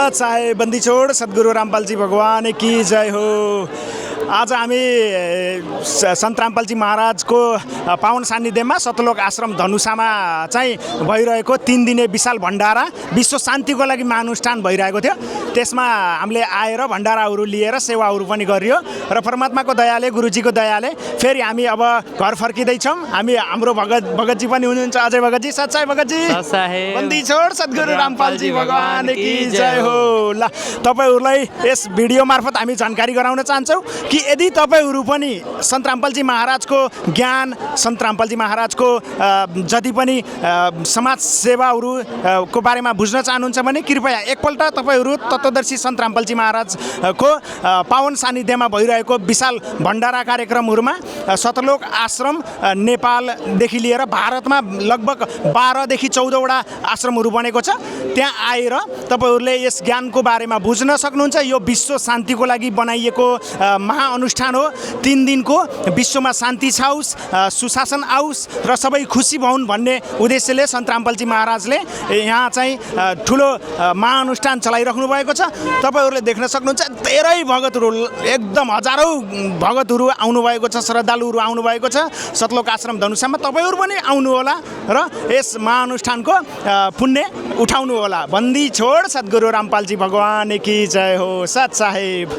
सत साहेब बन्दी छोड सद्गुरु रामपालजी भगवान की जय हो। आज हामी सन्त रामपालजी महाराजको पावन सान्निध्यमा सतलोक आश्रम धनुषामा चाहिँ भइरहेको 3 दिने विशाल भण्डारा विश्व शान्तिको लागि महाअनुष्ठान भइरहेको थियो। त्यसमा हामीले आएर भण्डाराहरू लिएर सेवाहरू पनि गरियो र परमात्माको दयाले गुरुजीको दयाले फेरि हामी अब घर फर्किँदैछौँ। हाम्रो भगतजी पनि हुनुहुन्छ, अजय भगतजी, सच्चाई भगतजी, बन्दी छोड सद्गुरु रामपालजी भगवान की जय हो। ल तपाईहरूलाई यस भिडियो मार्फत हामी जानकारी गराउन चाहन्छौँ कि यदि तपाईहरू पनि सन्त रामपालजी महाराजको ज्ञान, सन्त रामपालजी महाराजको जति पनि समाज सेवाहरूको बारेमा बुझ्न चाहनुहुन्छ भने कृपया एकपल्ट तपाईहरू तत्त्वदर्शी सन्त रामपालजी महाराजको पावन सान्निध्यमा भइरहेको विशाल भण्डारा कार्यक्रमहरूमा सतलोक आश्रम नेपालदेखि लिएर भारतमा लगभग 12 देखि 14 वटा आश्रमहरू बनेको छ। त्यहाँ आएर तपाईहरूले यस ज्ञानको बारेमा बुझ्न सक्नुहुन्छ। यो विश्व शान्तिको लागि बनाइएको महाअनुष्ठान हो। 3 दिनको विश्वमा शान्ति छाओस्, सुशासन आओस् र सबै खुसी भउन् भन्ने उद्देश्यले सन्त रामपालजी महाराजले यहाँ चाहिँ ठुलो महाअनुष्ठान चलाइराख्नु भएको छ। तपाईहरूले देख्न सक्नुहुन्छ धेरै भगतहरू, एकदम हजारौँ भगतहरू आउनुभएको छ, श्रद्धालुहरू आउनुभएको छ सतलोक आश्रम धनुषामा। तपाईहरू पनि आउनु होला र यस महाअनुष्ठानको पुण्य उठाउनु होला। बन्दी छोड सद्गुरु रामपालजी भगवान की जय हो। सत साहेब।